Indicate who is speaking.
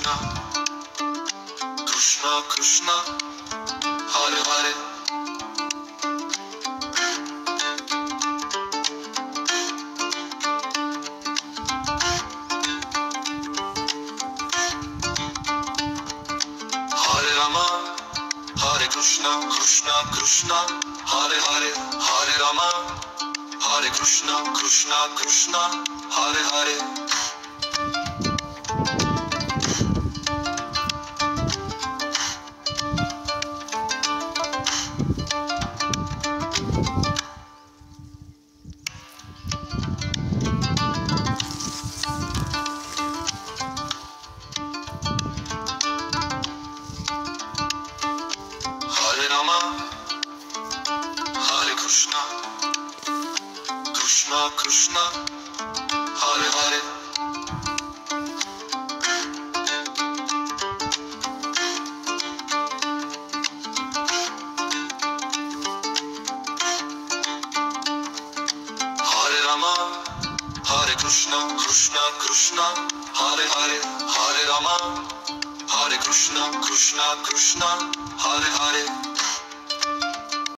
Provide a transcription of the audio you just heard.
Speaker 1: Krishna, Krishna Krishna, Hare Hare. Hare Rama, Hare Krishna, Krishna Krishna, Hare Hare, Hare Rama, Hare Krishna, Krishna Krishna, Hare Hare. Hare Rama, Hare Krishna, Krishna Krishna, Hare Hare. Hare Rama, Hare Krishna, Krishna Krishna, Hare Hare, Hare Rama, Hare Krishna, Krishna Krishna, Hare Hare.